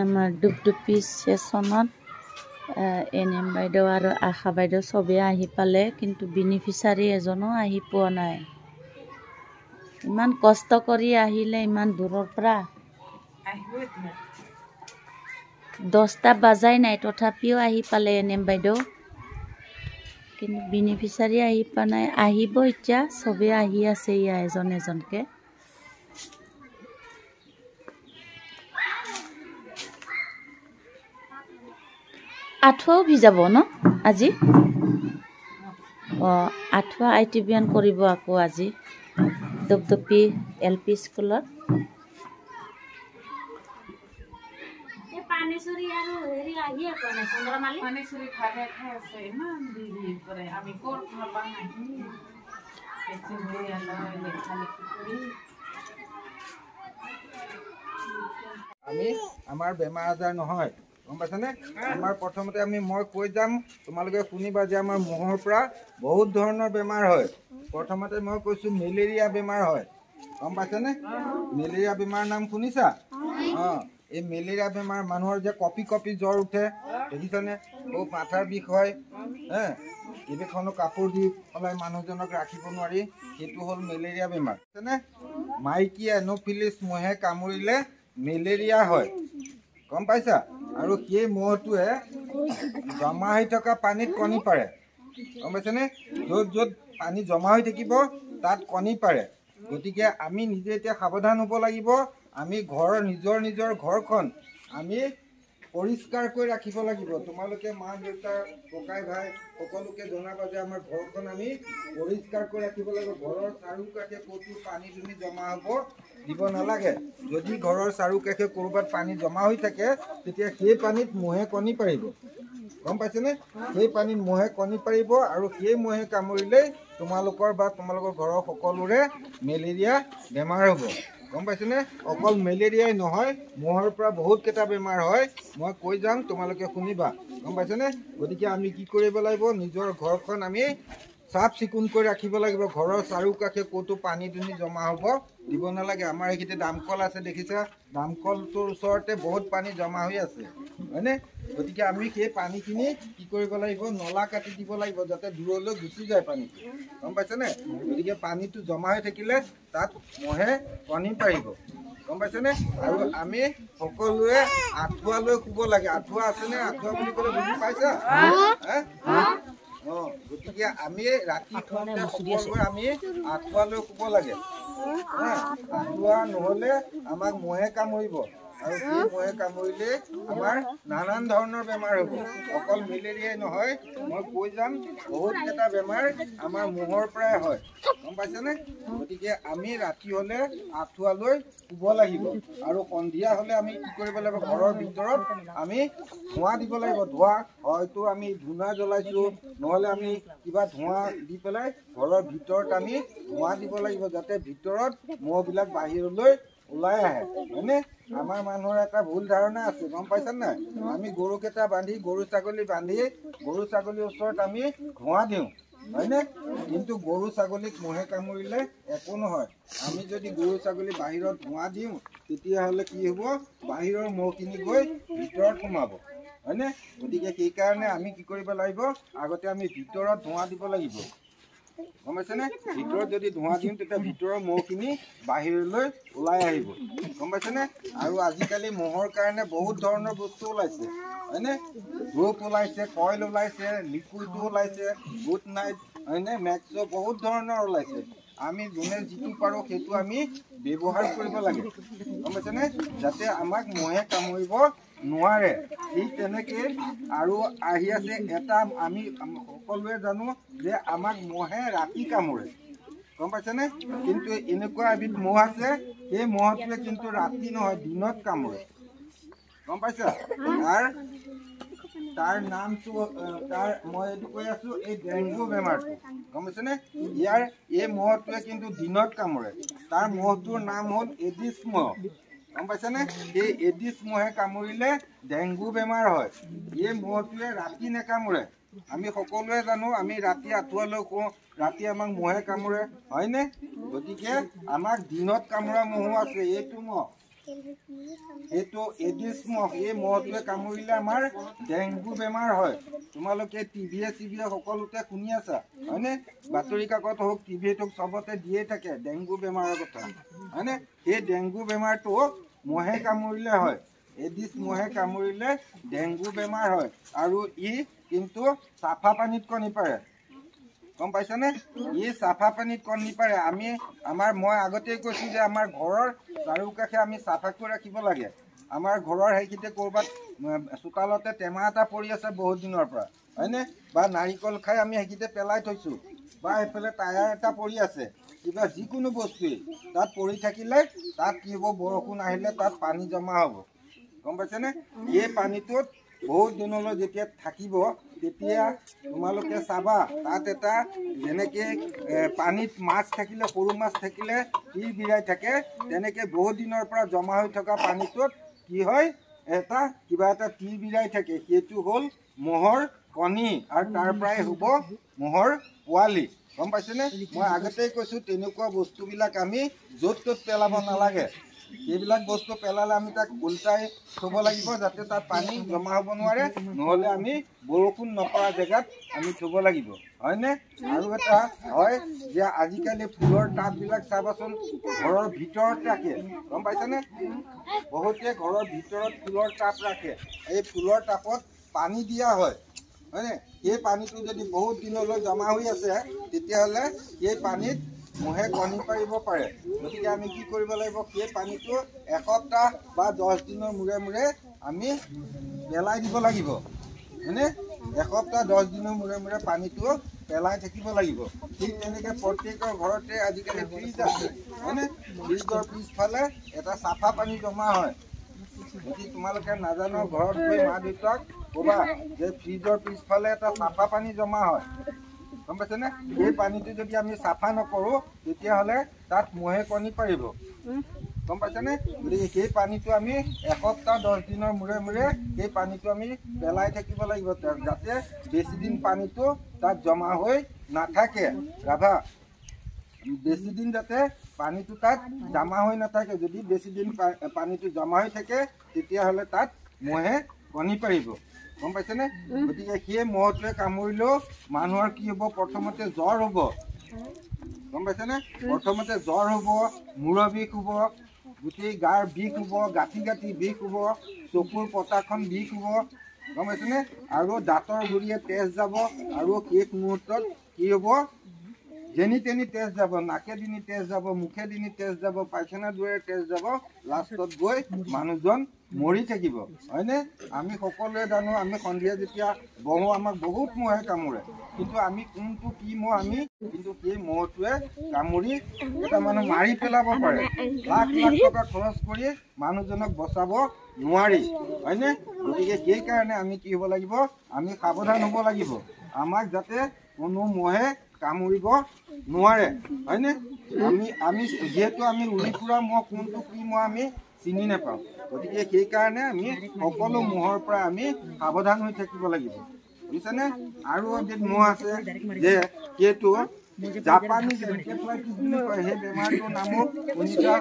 আমাৰ ডুপডুপি সেশনত এনএম বাইদেউ আৰু আশা বাইদেউ চবেই আহি পালে, কিন্তু বেনিফিচাৰী এজনো আহি পোৱা নাই। ইমান কষ্ট কৰি আহিলে ইমান দূৰৰ পৰা 10টা বাজাই নাই, তথাপিও আহি পালে এনএম বাইদেউ, কিন্তু বেনিফিচাৰী আহি পোৱা নাই। আহিব এতিয়া, চবেই আহি আছে ইয়া এজন এজনকে। আঁঠুৱাও ভিজাব ন আজি? আঁঠুৱা আইটিবিয়ান কৰিব আকৌ আজি ডুপডুপি LP স্কুলত। আমি আমাৰ বেমাৰ আজাৰ নহয়, গম পাইছানে? আমাৰ প্ৰথমতে মই কৈ যাম, তোমালোকে শুনিবা যে আমাৰ মহৰ পৰা বহুত ধৰণৰ বেমাৰ হয়। প্ৰথমতে মই কৈছো মেলেৰিয়া বেমাৰ হয়, গম পাইছানে? মেলেৰিয়া বেমাৰ নাম শুনিছা? এই মেলেৰিয়া বেমাৰ মানুহৰ যে কপি কপি জ্বৰ উঠে, দেখিছানে? মাথাৰ বিষ হয়, কেইবাখনো কাপোৰ দি পেলাই মানুহজনক ৰাখিব নোৱাৰি, সেইটো হ'ল মেলেৰিয়া বেমাৰ। মাইকী এন'ফিলিছ মহে কামুৰিলে মেলেৰিয়া হয়, গম পাইছা? আৰু সেই মহটোৱে জমা হৈ থকা পানীত কণী পাৰে, গম পাইছেনে? য'ত য'ত পানী জমা হৈ থাকিব তাত কণী পাৰে। গতিকে আমি নিজে এতিয়া সাৱধান হ'ব লাগিব। আমি নিজৰ ঘৰখন আমি পৰিষ্কাৰ কৰি ৰাখিব লাগিব। তোমালোকে মা দেউতা ককাই ভাই সকলোকে জনাবা যে আমাৰ ঘৰখন আমি পৰিষ্কাৰ কৰি ৰাখিব লাগিব। ঘৰৰ চাৰিওকাষে ক'তো পানী দুনি জমা হ'ব দিব নালাগে। যদি ঘৰৰ চাৰিওকাষে ক'ৰবাত পানী জমা হৈ থাকে, তেতিয়া সেই পানীত মহে কণী পাৰিব, গম পাইছেনে? সেই পানীত মহে কণী পাৰিব আৰু সেই মহে কামুৰিলেই তোমালোকৰ বা তোমালোকৰ ঘৰৰ সকলোৰে মেলেৰিয়া বেমাৰ হ'ব, গম পাইছেনে? অকল মেলেৰিয়াই নহয়, মহৰ পৰা বহুত কেইটা বেমাৰ হয়, মই কৈ যাম, তোমালোকে শুনিবা, গম পাইছেনে? গতিকে আমি কি কৰিব লাগিব? নিজৰ ঘৰখন আমি চাফ চিকুণ কৰি ৰাখিব লাগিব। ঘৰৰ চাৰিওকাষে ক'তো পানী দুনি জমা হ'ব দিব নালাগে। আমাৰ এইখিনিতে দামকল আছে, দেখিছা? দামকলটোৰ ওচৰতে বহুত পানী জমা হৈ আছে, হয়নে? গতিকে আমি সেই পানীখিনি কি কৰিব লাগিব? নলা কাটি দিব লাগিব, যাতে দূৰলৈ গুচি যায় পানীটো, গম পাইছেনে? গতিকে পানীটো জমা হৈ থাকিলে তাত মহে কণী পাৰিব, গম পাইছেনে? আৰু আমি সকলোৱে আঁঠুৱা লৈ শুব লাগে। আঁঠুৱা আছেনে? আঁঠুৱা বুলি ক'লে বুজি পাইছা? গতিকে আমি ৰাতি শুওঁতে সকলোৱে আমি আঁঠুৱা লৈ শুব লাগে। আঁঠুৱা নহ'লে আমাক মহে কামুৰিব, আৰু সেই মহে কামুৰিলে আমাৰ নানান ধৰণৰ বেমাৰ হ'ব। অকল মেলেৰিয়াই নহয়, মই কৈ যাম, বহুত কেইটা বেমাৰ আমাৰ মহৰ পৰাই হয়, গম পাইছেনে? গতিকে আমি ৰাতি হ'লে আঁঠুৱা লৈ শুব লাগিব। আৰু সন্ধিয়া হ'লে আমি কি কৰিব লাগিব? ঘৰৰ ভিতৰত আমি ধোঁৱা দিব লাগিব। ধোঁৱা হয়তো আমি ধূনা জ্বলাইছো, নহ'লে আমি কিবা ধোঁৱা দি পেলাই ঘৰৰ ভিতৰত আমি ধোঁৱা দিব লাগিব, যাতে ভিতৰত মহবিলাক বাহিৰলৈ ওলাই আহে, হয়নে? আমাৰ মানুহৰ এটা ভুল ধাৰণা আছে, গম পাইছা নাই? আমি গৰুকেইটা বান্ধি, গৰু ছাগলীৰ ওচৰত আমি ধোঁৱা দিওঁ, হয়নে? কিন্তু গৰু ছাগলীক মহে কামুৰিলে একো নহয়। আমি যদি গৰু ছাগলী বাহিৰত ধোঁৱা দিওঁ, তেতিয়াহ'লে কি হ'ব? বাহিৰৰ মহখিনি গৈ ভিতৰত সোমাব, হয়নে? গতিকে সেইকাৰণে আমি কি কৰিব লাগিব? আগতে আমি ভিতৰত ধোঁৱা দিব লাগিব, গম পাইছেনে? ভিতৰত যদি ধোঁৱা দিওঁ, তেতিয়া ভিতৰৰ মহখিনি বাহিৰলৈ ওলাই আহিব, গম পাইছেনে? আৰু আজিকালি মহৰ কাৰণে বহুত ধৰণৰ বস্তু ওলাইছে, হয়নে? ধূপ ওলাইছে, কইল ওলাইছে, লিকুইডো ওলাইছে, গুড নাইট, হয়নে? মেক্সো, বহুত ধৰণৰ ওলাইছে। আমি যোনে যিটো পাৰোঁ সেইটো আমি ব্যৱহাৰ কৰিব লাগে, গম পাইছেনে? যাতে আমাক মহে কামুৰিব নোৱাৰে। ঠিক তেনেকৈ আৰু আহি আছে এটা, আমি সকলোৱে জানো যে আমাক মহে ৰাতি কামুৰে, গম পাইছেনে? কিন্তু এনেকুৱা এবিধ মহ আছে, সেই মহটোৱে কিন্তু ৰাতি নহয়, দিনত কামুৰে, গম পাইছা? তাৰ নামটো মই এইটো কৈ আছো, এই ডেংগু বেমাৰটো, গম পাইছেনে? এই মহটোৱে কিন্তু দিনত কামুৰে। তাৰ মহটোৰ নাম হ'ল এডিছ মহ, গম পাইছেনে? এই এডিছ মহে কামুৰিলে ডেংগু বেমাৰ হয়। এই মহটোৱে ৰাতি নেকামুৰে। আমি সকলোৱে জানো, আমি ৰাতি আঁঠুৱা লৈ শুওঁ, ৰাতি আমাক মহে কামুৰে, হয়নে? গতিকে আমাক দিনত কামোৰা মহো আছে। এইটো মহ এইটো এডিছ মহ, এই মহটোৱে কামুৰিলে আমাৰ ডেংগু বেমাৰ হয়। তোমালোকে টিভিয়ে সকলোতে শুনি আছা হয়নে? বাতৰি কাকত হওক টিভিত হওক চবতে দিয়ে থাকে ডেংগু বেমাৰৰ কথা হয়নে? সেই ডেংগু বেমাৰটো মহে কামুৰিলে হয়। এডিছ মহে কামুৰিলে ডেংগু বেমাৰ হয় আৰু ই কিন্তু চাফা পানীত কণী পাৰে। গম পাইছানে? ই চাফা পানীত কণী পাৰে। মই আগতেই কৈছোঁ যে আমাৰ ঘৰৰ চাৰিওকাষে আমি চাফাকৈ ৰাখিব লাগে। আমাৰ ঘৰৰ সেইখিনিতে ক'ৰবাত চোতালতে টেমা এটা পৰি আছে বহুত দিনৰ পৰা হয়নে? বা নাৰিকল খাই আমি সেইখিনিতে পেলাই থৈছোঁ বা এইফালে টায়াৰ এটা পৰি আছে, কিবা যিকোনো বস্তুৱেই তাত পৰি থাকিলে তাত কি হ'ব, বৰষুণ আহিলে তাত পানী জমা হ'ব। গম পাইছেনে? এই পানীটোত বহুত দিনলৈ যেতিয়া থাকিব তেতিয়া তোমালোকে চাবা তাত এটা যেনেকৈ পানীত মাছ থাকিলে, সৰু মাছ থাকিলে তীৰ বিৰাই থাকে, তেনেকৈ বহুত দিনৰ পৰা জমা হৈ থকা পানীটোত কি হয়, কিবা এটা তীৰ বিৰাই থাকে। সেইটো হ'ল মহৰ কণী আৰু তাৰ পৰাই হ'ব মহৰ পোৱালি। গম পাইছেনে? মই আগতেই কৈছোঁ তেনেকুৱা বস্তুবিলাক আমি য'ত ত'ত পেলাব নালাগে। এইবিলাক বস্তু পেলালে আমি তাক উল্টাই থ'ব লাগিব যাতে তাত পানী জমা হ'ব নোৱাৰে, নহ'লে আমি বৰষুণ নপৰা জেগাত আমি থ'ব লাগিব হয়নে? আৰু এটা হয় যে আজিকালি ফুলৰ টাববিলাক চাবাচোন ঘৰৰ ভিতৰত ৰাখে। গম পাইছানে? বহুতে ঘৰৰ ভিতৰত ফুলৰ টাব ৰাখে। এই ফুলৰ টাবত পানী দিয়া হয় হয়নে? সেই পানীটো যদি বহুত দিনলৈ জমা হৈ আছে তেতিয়াহ'লে সেই পানীত মহে কণী পাৰিব পাৰে। গতিকে আমি কি কৰিব লাগিব, সেই পানীটো এসপ্তাহ বা 10 দিনৰ মূৰে মূৰে আমি পেলাই দিব লাগিব হয়নে? এসপ্তাহ 10 দিনৰ মূৰে মূৰে পানীটো পেলাই থাকিব লাগিব। ঠিক তেনেকৈ প্ৰত্যেকৰ ঘৰতে আজিকালি ফ্ৰিজ আছে হয়নে? ফ্ৰিজৰ পিছফালে এটা চাফা পানী জমা হয়। যদি তোমালোকে নাজানো ঘৰত গৈ মা দেউতাক ক'বা যে ফ্ৰিজৰ পিছফালে এটা চাফা পানী জমা হয়। গম পাইছেনে? সেই পানীটো যদি আমি চাফা নকৰোঁ তেতিয়াহ'লে তাত মহে কণী পাৰিব। গম পাইছেনে? গতিকে সেই পানীটো আমি এসপ্তাহ 10 দিনৰ মূৰে মূৰে সেই পানীটো আমি পেলাই থাকিব লাগিব যাতে বেছি দিন পানীটো তাত জমা হৈ নাথাকে। ৰাভা বেছি দিন যাতে পানীটো তাত জমা হৈ নাথাকে। যদি বেছি দিন পানীটো জমা হৈ থাকে তেতিয়াহ'লে তাত মহে কণী পাৰিব। গম পাইছেনে? গতিকে সেই মহটোৱে কামুৰিলেও মানুহৰ কি হ'ব, প্ৰথমতে জ্বৰ হ'ব। গম পাইছেনে? প্ৰথমতে জ্বৰ হ'ব, মূৰৰ বিষ হ'ব, গোটেই গাৰ বিষ হ'ব, গাঁঠি বিষ হ'ব, চকুৰ পতাখন বিষ হ'ব। গম পাইছেনে? আৰু দাঁতৰ গুৰিয়ে তেজ যাব আৰু শেষ মুহূৰ্তত কি হ'ব, যেনি তেনি তেজ যাব, নাকেদিনি তেজ যাব, মুখেদিনি তেজ যাব, পায়খানা দুৱাৰে তেজ যাব, লাষ্টত গৈ মানুহজন মৰি থাকিব হয়নে? আমি সকলোৱে জানো আমি সন্ধিয়া যেতিয়া বহোঁ আমাক বহুত মহে কামোৰে, কিন্তু আমি কোনটো কি মহ কিন্তু সেই মহটোৱে কামুৰি এটা মানুহ মাৰি পেলাব পাৰে। লাখ লাখ টকা খৰচ কৰি মানুহজনক বচাব নোৱাৰি হয়নে? গতিকে সেইকাৰণে আমি কি হ'ব লাগিব, আমি সাৱধান হ'ব লাগিব আমাক যাতে কোনো মহে কামুৰিব নোৱাৰে হয়নে? আমি যিহেতু আমি উৰি ফুৰা মহ কোনটো কি মহ আমি চিনি নাপাওঁ। গতিকে সেইকাৰণে আমি সকলো মহৰ পৰা আমি সাৱধান হৈ থাকিব লাগিব বুজিছানে? আৰু এবিধ মহ আছে যে সেইটো জাপানীজ এনকেফেলাইটিছ বুলি কয়। সেই বেমাৰটোৰ নামো শুনিছা,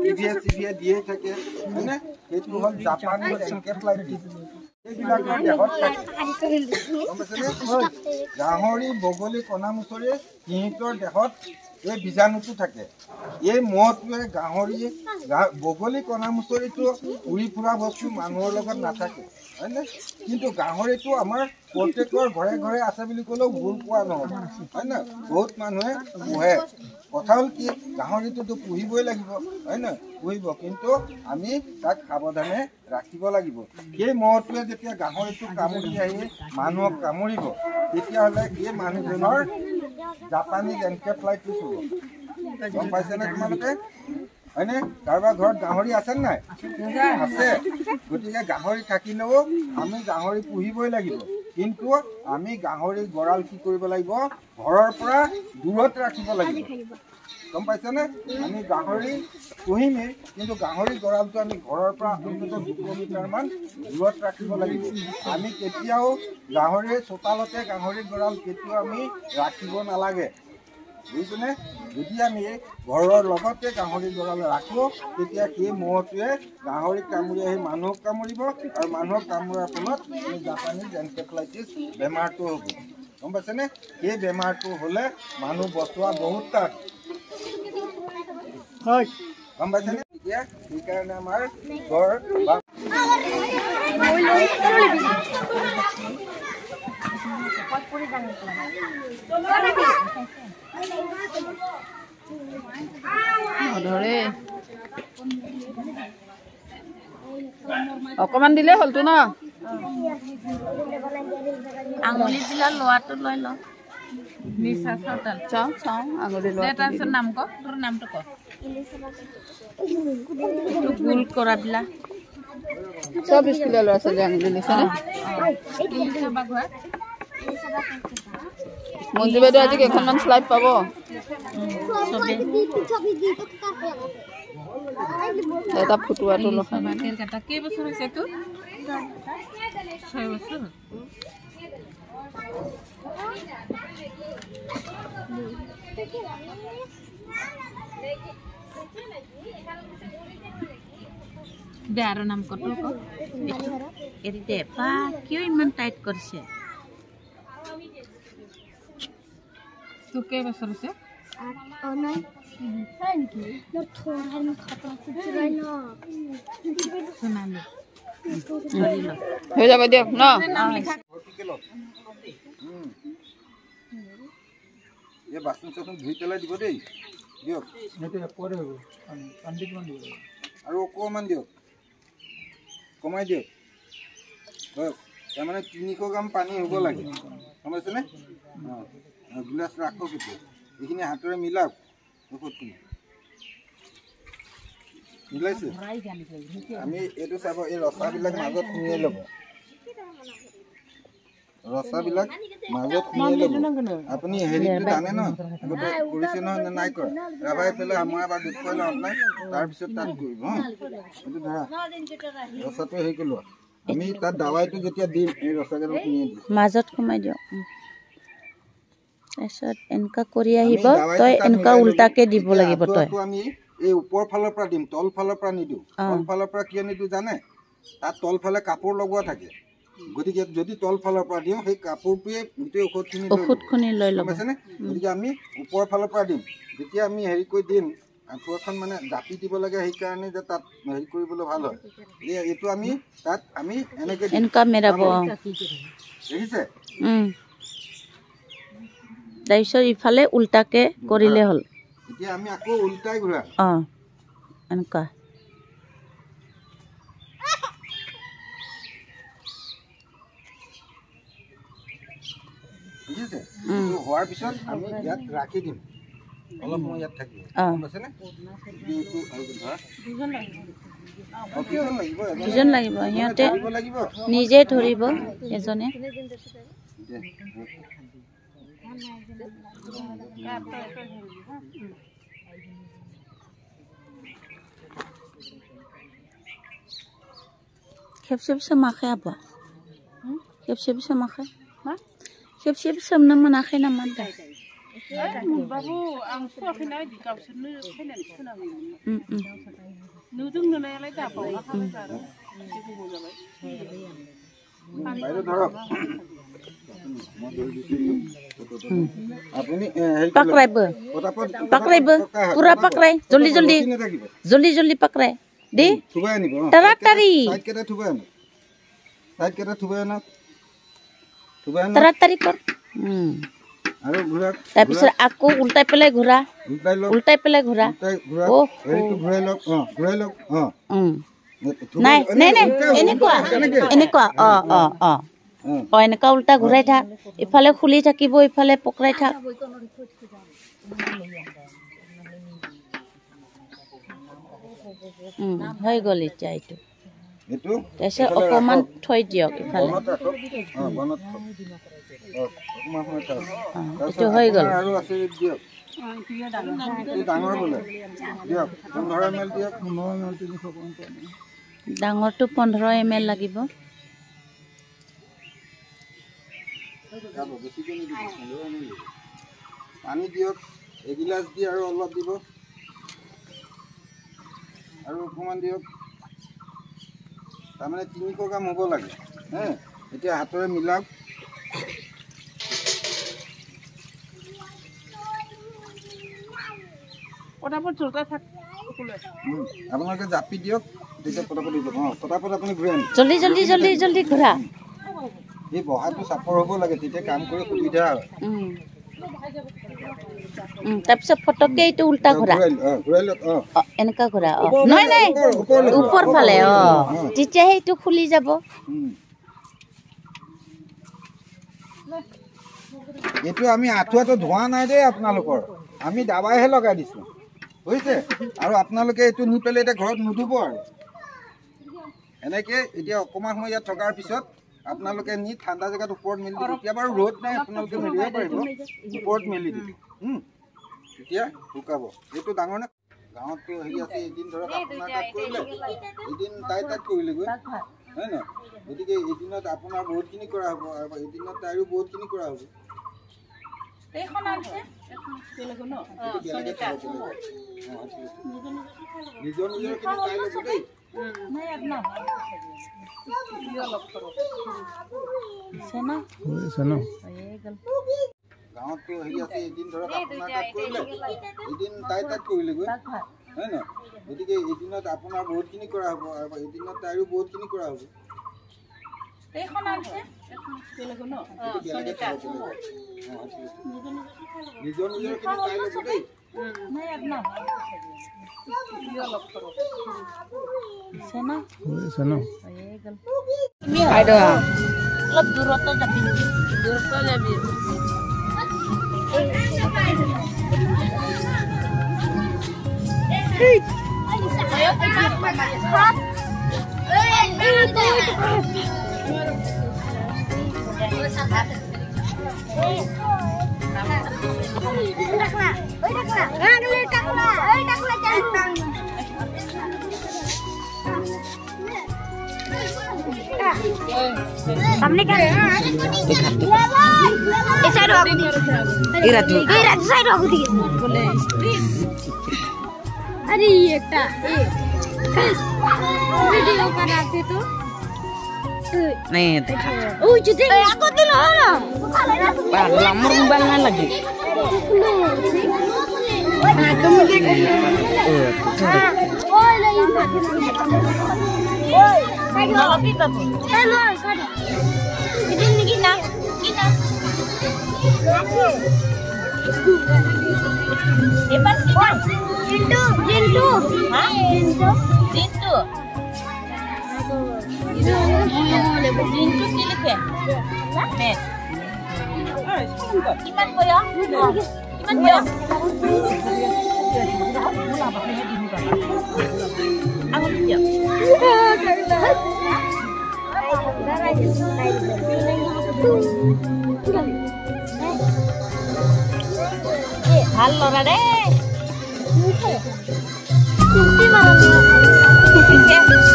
টিভিয়ে দিয়ে থাকে হয়নে? সেইটো হ'ল জাপানীজ এনকেফেলাইটিছ। এইবিলাকৰ দেহত থাকে গম পাইছেনে? গাহৰি, বগলী, কণামুচৰি সিহঁতৰ দেহত এই বীজাণুটো থাকে। এই মহটোৱে বগলী, কণামুচৰিটো উৰি ফুৰা বস্তু মানুহৰ লগত নাথাকে হয়নে? কিন্তু গাহৰিটো আমাৰ প্ৰত্যেকৰ ঘৰে ঘৰে আছে বুলি ক'লেও ভুল পোৱা নহ'ব হয় নহয়? বহুত মানুহে পোহে। কথা হ'ল কি, গাহৰিটোতো পুহিবই লাগিব হয় নহয়? পুহিব, কিন্তু আমি তাক সাৱধানে ৰাখিব লাগিব। সেই মহটোৱে যেতিয়া গাহৰিটো কামুৰি আহি মানুহক কামুৰিব তেতিয়াহ'লে সেই মানুহজনৰ জাপানীজ এনকেফেলাইটিছ হ'ব। গম পাইছেনে তোমালোকে হয়নে? কাৰোবাৰ ঘৰত গাহৰি আছে নাই? আছে। গতিকে গাহৰি থাকিলেও আমি গাহৰি পুহিবই লাগিব, কিন্তু আমি গাহৰি গঁৰাল কি কৰিব লাগিব, ঘৰৰ পৰা দূৰত ৰাখিব লাগিব। গম পাইছেনে? আমি গাহৰি পুহিমেই, কিন্তু গাহৰি গঁৰালটো আমি ঘৰৰ পৰা অন্ততঃ 200 মিটাৰমান দূৰত ৰাখিব লাগিব। আমি কেতিয়াও গাহৰিৰ চোতালতে গাহৰি গঁৰাল কেতিয়াও আমি ৰাখিব নালাগে। বুজিছেনে যদি আমি ঘৰৰ লগতে গাহৰি গঁৰাল ৰাখোঁ তেতিয়া সেই মহটোৱে গাহৰিক কামুৰি আহি মানুহক কামুৰিব আৰু মানুহক কামোৰাৰ ফলত এই জাপানীজ এনকেফেলাইটিছ বেমাৰটো হ'ব গম পাইছেনে সেই বেমাৰটো হ'লে মানুহ বচোৱা বহুত টান হয় গম পাইছেনে এতিয়া সেইকাৰণে আমাৰ ঘৰ অকমান দিলে হলতো ন আঙুলি দিলা লোৱাটো লৈ ল চাওঁ চাওঁ আঙুলি লোৱা তাৰপিছত নাম ক তোৰ নামটো ক গোল কৰাবিলাক চব স্কুলীয়া ল'ৰা ছোৱালী আঙুলি দিছেনে মঞ্জু বাইদেউ আজি কেইখনমান শ্লাইড পাব এটা ফুটুৱাটো কেইবছৰ হৈছে তোৰ 6 বছৰ দে আৰু নাম কত এৰি দে পা কিয় ইমান টাইট কৰিছে তোৰ কেই বছৰ হৈছে হৈ যাব দিয়ক ন এই বাচন চাচন ধুই পেলাই দিব দেই দিয়ক আৰু অকণমান দিয়ক কমাই দিয়ক হয় তাৰমানে 300 গ্ৰাম পানী হ'ব লাগে গম পাইছেনে অঁ গিলাচ ৰাখক এতিয়া এইখিনি হাতেৰে মিলাওক ঔষধখিনি মিলাইছে আমি এইটো চাব এই ৰচাবিলাক মাজত সুমিয়াই ল'ব ৰচাবিলাক মাজত সুমিয়াই ল'ব আপুনি হেৰিটো জানে ন আগতে কৰিছে নহয় নে নাই কৰা ৰাবাই পেলাই মই এবাৰ দেখুৱাই লওঁ আপোনাক তাৰপিছত তাত কৰিব এইটো ধৰা ৰচাটো হেৰি কৰি লোৱা আমি তাত দাৱাইটো যেতিয়া দিম এই ৰচাকেইটা সুমিয়াই দিম মাজত সোমাই দিয়ক তাৰপিছত এনেকুৱা কৰি আহিব তই এনেকুৱা উল্টাকে দিব লাগিব তই আমি এই ওপৰ ফালৰ পৰা দিম তল ফালৰ পৰা নিদিওঁ তল ফালৰ পৰা কিয় নিদিওঁ জানে তাত তল ফালে কাপোৰ লগোৱা থাকে গতিকে যদি তল ফালৰ পৰা দিওঁ সেই কাপোৰটোৱে গোটেই ঔষধখিনি লৈ ল'ব পাইছেনে গতিকে আমি ওপৰ ফালৰ পৰা দিম যেতিয়া আমি হেৰি কৰি দিম আঁঠুৱাখন মানে জাপি দিব লাগে সেইকাৰণে যে তাত হেৰি কৰিবলৈ ভাল হয় এইটো আমি তাত আমি এনেকুৱা মেৰাব দেখিছে তাৰপিছত ইফালে উল্টাকে কৰিলে হ'ল এতিয়া আমি আকৌ উল্টাই ঘূৰা এনেকুৱা বুজিছে হোৱাৰ পিছত আমি ইয়াত ৰাখি দিম অলপ সময় ইয়াত থাকিব পাইছেনে দুজন লাগিব সিহঁতে নিজে ধৰিব এজনে खेबसे सोमाखै आब'आ खेबसे सोमाखै खेबसे सोमनो मोनाखै नामा दा बाबु आं सुवाखैना इदि गावसोरनो फैनानै सुनाङोमोन नुदों नुनायालाय दाबावना खाबाय आरो एसे गोबाव जाबाय বাইদেউ ধৰক আপুনি पकड़ाइब पकड़ाइब पूरा पकड़ाइ जल्दी जल्दी जल्दी जल्दी पकड़ाइ दे থুবাই আনিব तारातारी সাইডকেটা থুবাই আনো সাইডকেটা থুবাই আনো तारातारी कर আৰু ঘুৰা তাৰপিছত আকৌ উল্টাই পেলাই ঘুৰা ও এইটো ঘুৰাই লওক ঘুৰাই লওক নাই নাই নাই এনেকুৱা এনেকুৱা এনেকুৱা উল্টা ঘূৰাই থাক ইফালে খুলি থাকিব ইফালে পকৰাই থাক হৈ গ'ল এতিয়া এইটো তাৰপিছত অকণমান থৈ দিয়ক ইফালে এইটো হৈ গ'ল আৰু আছে দিয়ক ডাঙৰ বোলে দিয়ক 15 ml দিয়ক 15 ml 300 ডাঙৰটো 15 ml লাগিব পানী দিয়ক এগিলাচ দি আৰু অলপ দিব আৰু অকণমান দিয়ক তাৰমানে 300 গ্ৰাম হ'ব লাগে এতিয়া হাতৰে মিলাওক পটাপট জোতা থাক আপোনালোকে জাপি দিয়ক তেতিয়া পটাপট দিব পটাপট আপুনি ঘূৰাই আনিব জলদি জলদি জলদি জলদি ঘূৰা এই বহাটো চাপৰ হ'ব লাগে তেতিয়া কাম কৰি সুবিধা হয় তাৰপিছত ফটককে এইটো উল্টা ঘূৰা এনেকা ঘূৰা নহয় নাই ওপৰ ফালে তেতিয়া সেইটো খুলি যাব এইটো আমি আঁঠুৱাটো ধোৱা নাই দেই আপোনালোকৰ আমি দাবাইহে লগাই দিছোঁ বুজিছে আৰু আপোনালোকে এইটো নি পেলাই এতিয়া ঘৰত নুধুব আৰু এনেকৈ এতিয়া অকণমান সময় ইয়াত থকাৰ পিছত আপোনালোকে নি ঠাণ্ডা জেগাত ওপৰত মেলি দিব এতিয়া বাৰু ৰ'দ নাই আপোনালোকে মেলিব পাৰিব ওপৰত মেলি দিব তেতিয়া শুকাব এইটো ডাঙৰ নে গাঁৱততো হেৰি আছে এদিন ধৰক আপোনাৰ তাত কৰিলে এদিন তাই তাত কৰিলেগৈ হয় নহয় গতিকে এদিনত আপোনাৰ বহুতখিনি কৰা হ'ব আৰু এদিনত তাইৰো বহুতখিনি কৰা হ'ব নিজৰ নিজৰ চাই ল'ব দেই গাঁৱততো হেৰি আছে এদিন ধৰক আপোনাৰ তাত কৰিলে এদিন তাই তাত কৰিলেগৈ হয় নহয় গতিকে এদিনত আপোনাৰ বহুতখিনি কৰা হ'ব আৰু এদিনত তাইৰো বহুতখিনি কৰা হ'ব নিজৰ নিজৰ চাই ল'ব দেই অলপ দূৰতে যাবি हमने क्या साइड हो साइड हो बोले अरे ये वीडियो बनाते तो नहीं ओ जुते aku दिल हो ना lamar banget lagi halo Rade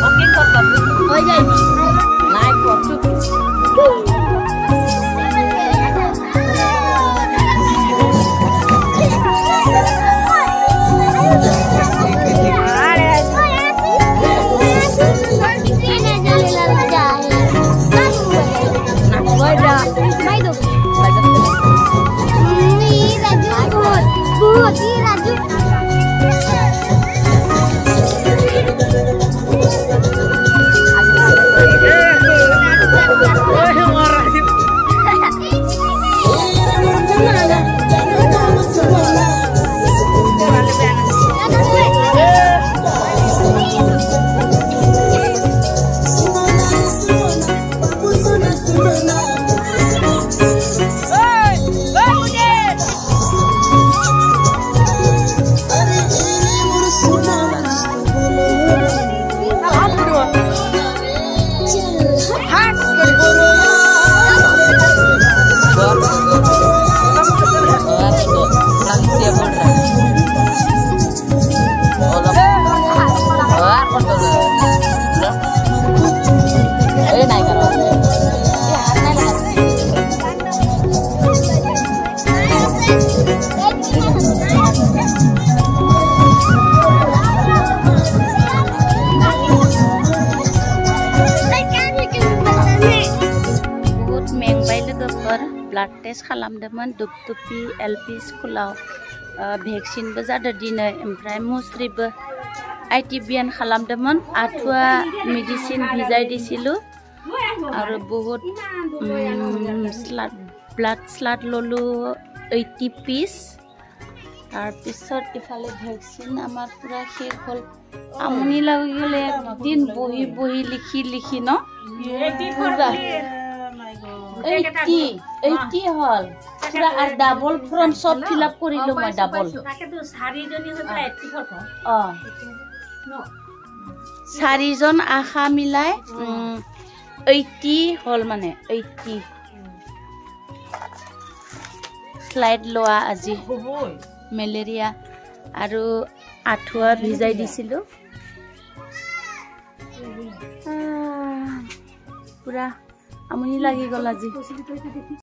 oke kok bagus oh iya naik waktu blood test खालामदोंमोन दुपदुपि एलपि स्कुलाव भेक्सिनबो जादों दिनै ओमफ्राय मुस्रिबो आइटिबिएन खालामदोंमोन आथुआ मेडिसिन भिजाइ दिसिलु आरो बहुत ब्लाड स्लाड ललु 80 पिस तार पिছত इफाले भेक्सिन आमार पुरा शेष हल আমনি লাগি গলে একদিন বহি বহি লিখি লিখি ন 80 হল পুরা আর ডাবল ফর্ম সব ফিল আপ করিলো মই ডাবল তাকে তো 4 জনী হইলা 80 চাৰিজন আশা মিলাই 80 হল মানে 80 স্লাইড লোৱা আজি মেলেৰিয়া আৰু আঠুৱা ভিজাই দিছিলো পুৰা আমনি লাগি গল আজি